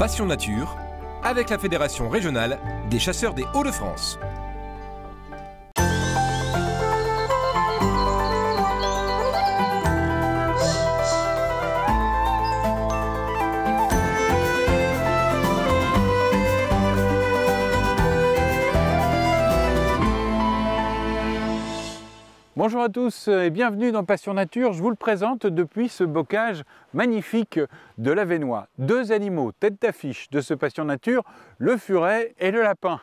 Passion Nature, avec la Fédération régionale des chasseurs des Hauts-de-France. Bonjour à tous et bienvenue dans Passion Nature. Je vous le présente depuis ce bocage magnifique de l'Avesnois. Deux animaux tête d'affiche de ce Passion Nature, le furet et le lapin.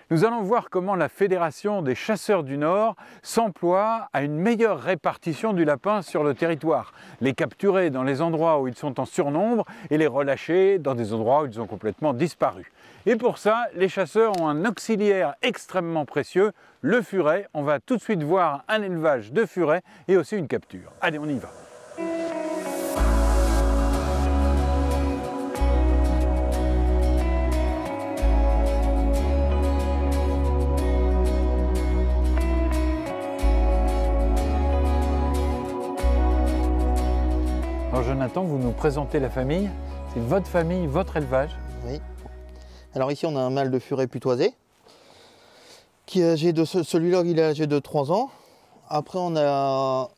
Nous allons voir comment la Fédération des chasseurs du Nord s'emploie à une meilleure répartition du lapin sur le territoire. Les capturer dans les endroits où ils sont en surnombre et les relâcher dans des endroits où ils ont complètement disparu. Et pour ça, les chasseurs ont un auxiliaire extrêmement précieux, le furet. On va tout de suite voir un élevage de furets et aussi une capture. Allez, on y va. Alors Jonathan, vous nous présentez la famille. C'est votre famille, votre élevage? Oui. Alors ici on a un mâle de furet putoisé qui est âgé de celui-là, il est âgé de 3 ans. Après on a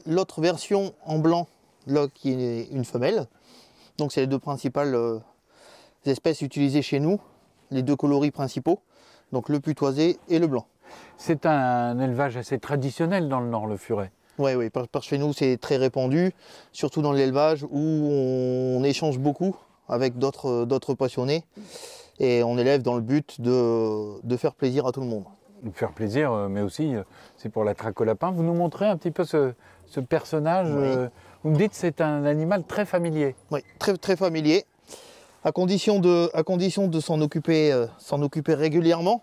l'autre version en blanc là qui est une femelle. Donc c'est les deux principales espèces utilisées chez nous, les deux coloris principaux, donc le putoisé et le blanc. C'est un élevage assez traditionnel dans le Nord, le furet. Oui, par chez nous c'est très répandu, surtout dans l'élevage où on échange beaucoup avec d'autres passionnés et on élève dans le but de faire plaisir à tout le monde. Faire plaisir, mais aussi c'est pour la traque au lapin. Vous nous montrez un petit peu ce personnage. Oui. Vous me dites que c'est un animal très familier. Oui, très familier, à condition de s'en occuper régulièrement.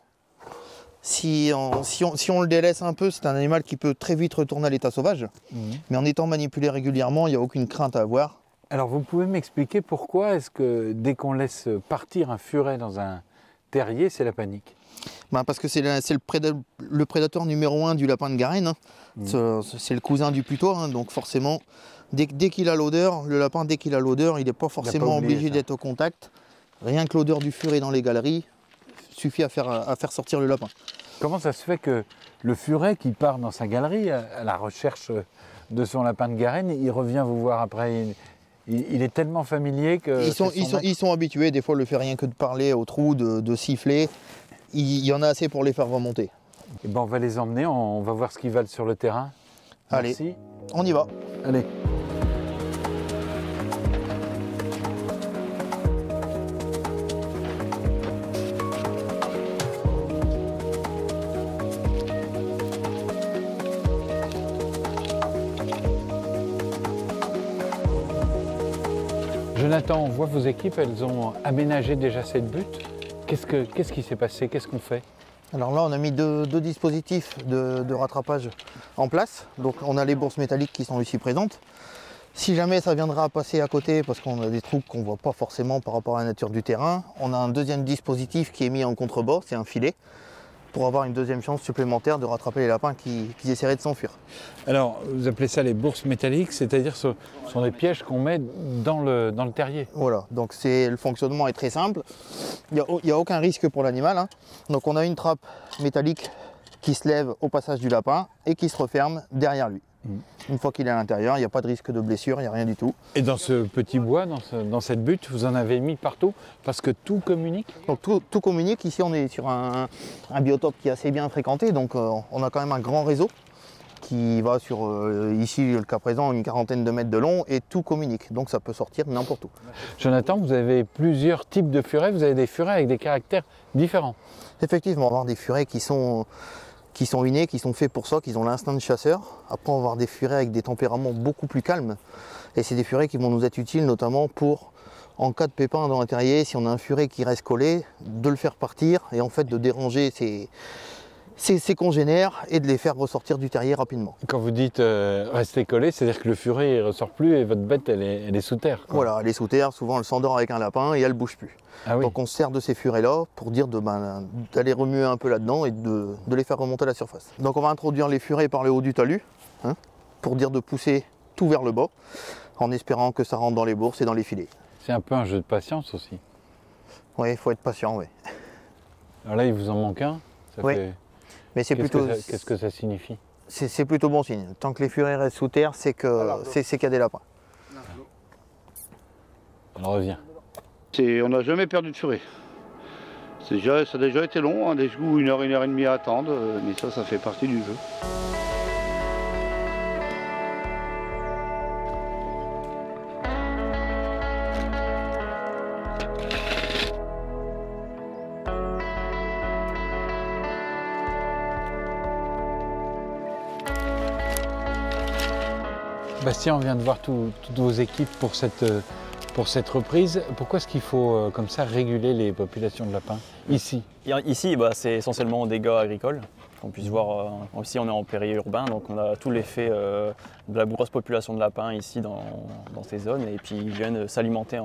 Si on le délaisse un peu, c'est un animal qui peut très vite retourner à l'état sauvage. Mais en étant manipulé régulièrement, il n'y a aucune crainte à avoir. Alors vous pouvez m'expliquer pourquoi est-ce que dès qu'on laisse partir un furet dans un terrier, c'est la panique? Parce que c'est le prédateur numéro 1 du lapin de Garenne. C'est le cousin du putois, hein, donc forcément, dès qu'il a l'odeur, le lapin, dès qu'il a l'odeur, il n'est pas forcément obligé d'être au contact. Rien que l'odeur du furet dans les galeries suffit à faire sortir le lapin. Comment ça se fait que le furet qui part dans sa galerie à la recherche de son lapin de Garenne, il revient vous voir après? Il est tellement familier que... Ils sont habitués, des fois, le fait rien que de parler au trou, de siffler. Il y en a assez pour les faire remonter. Et ben on va les emmener, on va voir ce qu'ils valent sur le terrain. Merci. Allez, on y va. Allez. Jonathan, on voit vos équipes, elles ont aménagé déjà cette butte. Qu'est-ce qui s'est passé? Qu'est-ce qu'on fait? Alors là, on a mis deux dispositifs de rattrapage en place. Donc on a les bourses métalliques qui sont ici présentes. Si jamais ça viendra à passer à côté, parce qu'on a des trous qu'on ne voit pas forcément par rapport à la nature du terrain, on a un deuxième dispositif qui est mis en contrebas, c'est un filet, pour avoir une deuxième chance supplémentaire de rattraper les lapins qui essaieraient de s'enfuir. Alors, vous appelez ça les bourses métalliques, c'est-à-dire ce sont des pièges qu'on met dans le terrier. Voilà, donc le fonctionnement est très simple. Il n'y a aucun risque pour l'animal, hein. Donc on a une trappe métallique qui se lève au passage du lapin et qui se referme derrière lui. Une fois qu'il est à l'intérieur, il n'y a pas de risque de blessure, il n'y a rien du tout. Et dans ce petit bois, dans cette butte, vous en avez mis partout parce que tout communique? Donc tout communique. Ici on est sur un biotope qui est assez bien fréquenté, donc on a quand même un grand réseau qui va sur, ici le cas présent, une quarantaine de mètres de long et tout communique, donc ça peut sortir n'importe où. Jonathan, vous avez plusieurs types de furets, vous avez des furets avec des caractères différents. Effectivement, on va avoir des furets qui sont innés, qui sont faits pour ça, qui ont l'instinct de chasseur. Après, on va avoir des furets avec des tempéraments beaucoup plus calmes. Et c'est des furets qui vont nous être utiles notamment pour, en cas de pépin dans un terrier, si on a un furet qui reste collé, de le faire partir et en fait de déranger ses congénères et de les faire ressortir du terrier rapidement. Quand vous dites rester collé, c'est-à-dire que le furet ne ressort plus et votre bête elle est sous terre, quoi. Voilà, elle est sous terre, souvent elle s'endort avec un lapin et elle ne bouge plus. Ah oui. Donc on se sert de ces furets-là pour dire d'aller remuer un peu là-dedans et de les faire remonter à la surface. Donc on va introduire les furets par le haut du talus, hein, pour dire de pousser tout vers le bas, en espérant que ça rentre dans les bourses et dans les filets. C'est un peu un jeu de patience aussi. Oui, il faut être patient, oui. Alors là, il vous en manque un. Oui. Mais c'est plutôt... Qu'est-ce que ça signifie? C'est plutôt bon signe. Tant que les furets restent sous terre, c'est qu'il y a des lapins. On revient. On n'a jamais perdu de furet. Ça a déjà été long, hein, des coups 1 heure et demie à attendre, mais ça fait partie du jeu. Bastien, on vient de voir toutes vos équipes pour cette reprise. Pourquoi est-ce qu'il faut comme ça réguler les populations de lapins ici? Ici, c'est essentiellement des dégâts agricoles. On puisse voir, ici on est en périurbain, donc on a tout l'effet de la grosse population de lapins ici dans ces zones, et puis ils viennent s'alimenter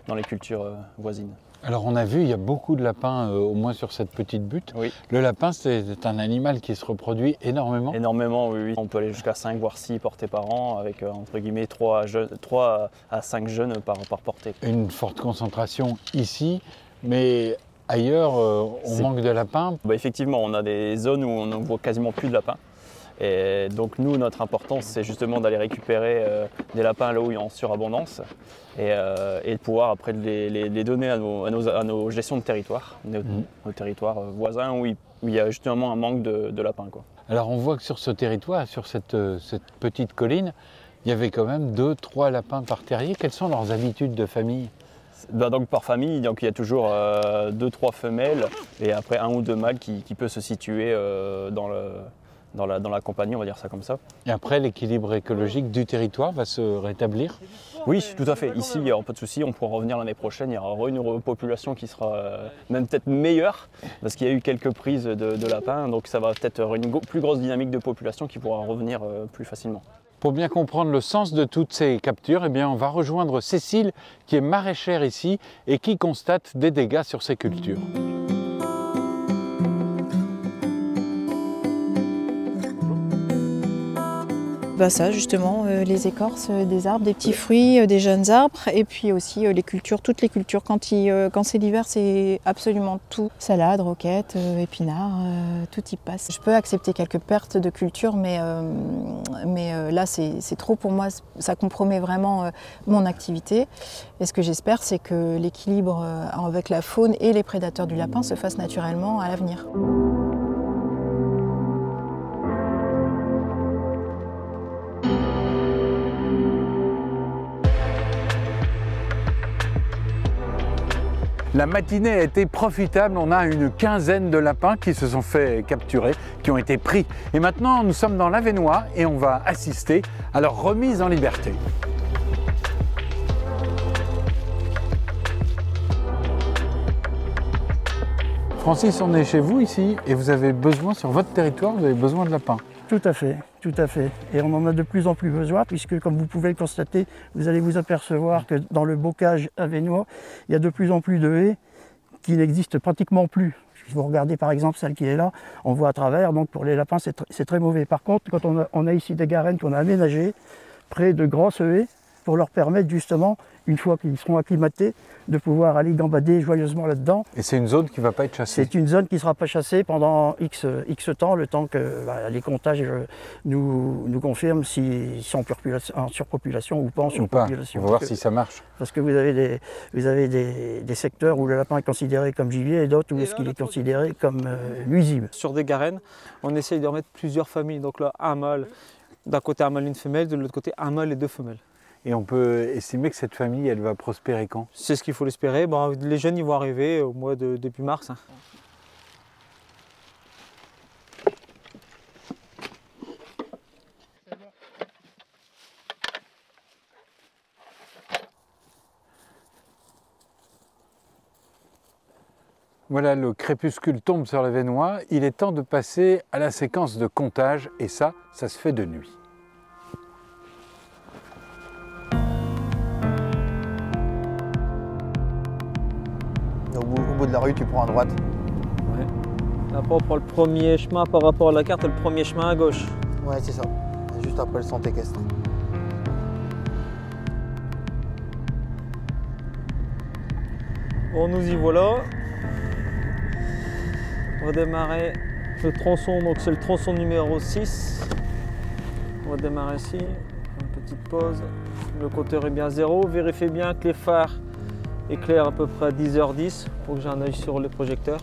dans les cultures voisines. Alors on a vu, il y a beaucoup de lapins, au moins sur cette petite butte. Oui. Le lapin, c'est un animal qui se reproduit énormément. Énormément, oui. On peut aller jusqu'à 5 voire 6 portées par an, avec entre guillemets 3 à 5 jeunes par portée. Une forte concentration ici, mais ailleurs, on manque de lapins. Effectivement, on a des zones où on ne voit quasiment plus de lapins. Et donc nous, notre importance, c'est justement d'aller récupérer des lapins là où il y a en surabondance et de pouvoir après les donner à nos gestions de territoire, nos territoires voisins où il y a justement un manque de lapins, quoi. Alors on voit que sur ce territoire, sur cette petite colline, il y avait quand même 2-3 lapins par terrier. Quelles sont leurs habitudes de famille? Donc par famille, donc il y a toujours 2-3 femelles et après 1 ou 2 mâles qui peut se situer dans la compagnie, on va dire ça comme ça. Et après, l'équilibre écologique du territoire va se rétablir? Oui, tout à fait. Ici, il n'y aura pas de souci, on pourra revenir l'année prochaine, il y aura une repopulation qui sera même peut-être meilleure, parce qu'il y a eu quelques prises de lapins, donc ça va peut-être avoir une plus grosse dynamique de population qui pourra revenir plus facilement. Pour bien comprendre le sens de toutes ces captures, eh bien, on va rejoindre Cécile, qui est maraîchère ici et qui constate des dégâts sur ses cultures. Ça justement, les écorces des arbres, des petits fruits, des jeunes arbres, et puis aussi les cultures, toutes les cultures. Quand c'est l'hiver, c'est absolument tout. Salade, roquettes, épinards, tout y passe. Je peux accepter quelques pertes de culture, mais là c'est trop pour moi, ça compromet vraiment mon activité. Et ce que j'espère, c'est que l'équilibre avec la faune et les prédateurs du lapin se fasse naturellement à l'avenir. La matinée a été profitable, on a une quinzaine de lapins qui se sont fait capturer, qui ont été pris. Et maintenant, nous sommes dans l'Avesnois et on va assister à leur remise en liberté. Francis, on est chez vous ici et vous avez besoin, sur votre territoire, vous avez besoin de lapins. Tout à fait, tout à fait. Et on en a de plus en plus besoin puisque, comme vous pouvez le constater, vous allez vous apercevoir que dans le bocage avesnois, il y a de plus en plus de haies qui n'existent pratiquement plus. Si vous regardez par exemple celle qui est là, on voit à travers, donc pour les lapins c'est très mauvais. Par contre, quand on a ici des garennes qu'on a aménagées près de grosses haies pour leur permettre justement, une fois qu'ils seront acclimatés, de pouvoir aller gambader joyeusement là-dedans. Et c'est une zone qui ne va pas être chassée? C'est une zone qui ne sera pas chassée pendant X temps, le temps que les comptages nous confirment s'ils sont en surpopulation ou pas en surpopulation. On va voir si ça marche. Parce que vous avez des secteurs où le lapin est considéré comme gibier et d'autres où est-ce qu'il est considéré comme nuisible. Sur des garennes, on essaye de remettre plusieurs familles. Donc là, un mâle, d'un côté un mâle et une femelle, de l'autre côté un mâle et 2 femelles. Et on peut estimer que cette famille, elle va prospérer quand? C'est ce qu'il faut l'espérer. Les jeunes ils vont arriver au mois de début mars. Voilà, le crépuscule tombe sur l'Avesnois. Il est temps de passer à la séquence de comptage et ça se fait de nuit. Au bout de la rue, tu prends à droite. Ouais. Après, on prend le premier chemin par rapport à la carte, le premier chemin à gauche. Ouais, c'est ça. Juste après le centre équestre. Bon, nous y voilà. On va démarrer le tronçon, donc c'est le tronçon numéro 6. On va démarrer ici, une petite pause. Le compteur est bien 0. Vérifiez bien que les phares éclairent à peu près à 10h10 pour que j'ai un œil sur les projecteurs.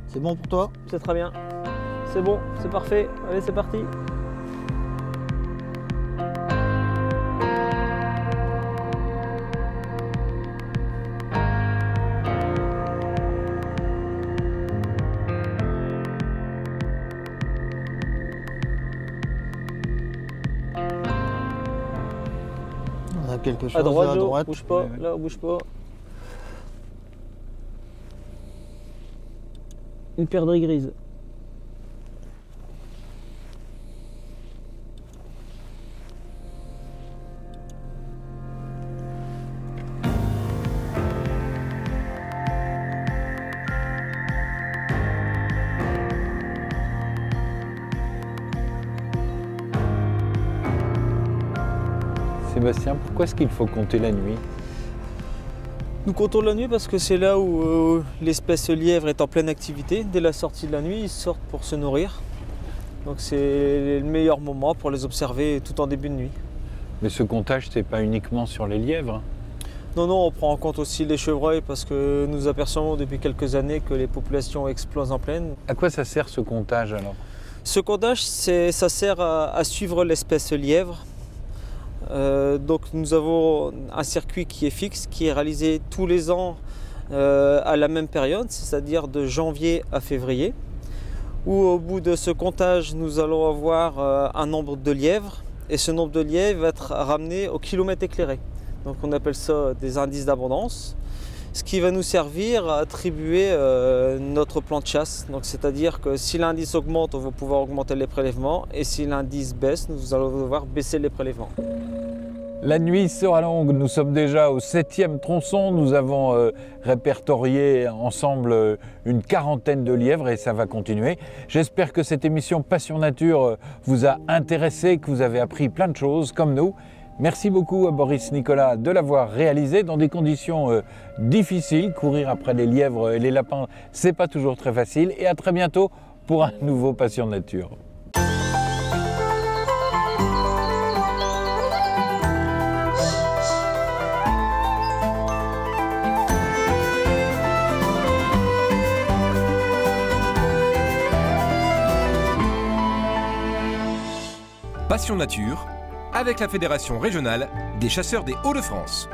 C'est bon pour toi? C'est très bien. C'est bon, c'est parfait. Allez, c'est parti. On a quelque chose À droite, là, à Joe, droite. bouge pas, Ouais. là, bouge pas. Une perdrix grise. Sébastien, pourquoi est-ce qu'il faut compter la nuit? Nous comptons la nuit parce que c'est là où l'espèce lièvre est en pleine activité. Dès la sortie de la nuit, ils sortent pour se nourrir. Donc c'est le meilleur moment pour les observer tout en début de nuit. Mais ce comptage, c'est pas uniquement sur les lièvres. Non, non, on prend en compte aussi les chevreuils parce que nous apercevons depuis quelques années que les populations explosent en plaine. À quoi ça sert ce comptage alors? Ce comptage, ça sert à suivre l'espèce lièvre. Donc nous avons un circuit qui est fixe, qui est réalisé tous les ans à la même période, c'est-à-dire de janvier à février, où au bout de ce comptage, nous allons avoir un nombre de lièvres, et ce nombre de lièvres va être ramené au kilomètre éclairé. Donc on appelle ça des indices d'abondance, ce qui va nous servir à attribuer notre plan de chasse. Donc c'est-à-dire que si l'indice augmente, on va pouvoir augmenter les prélèvements, et si l'indice baisse, nous allons devoir baisser les prélèvements. La nuit sera longue, nous sommes déjà au 7e tronçon, nous avons répertorié ensemble une quarantaine de lièvres et ça va continuer. J'espère que cette émission Passion Nature vous a intéressé, que vous avez appris plein de choses comme nous. Merci beaucoup à Boris Nicolas de l'avoir réalisé dans des conditions difficiles. Courir après les lièvres et les lapins, c'est pas toujours très facile. Et à très bientôt pour un nouveau Passion Nature. Passion Nature, avec la Fédération régionale des chasseurs des Hauts-de-France.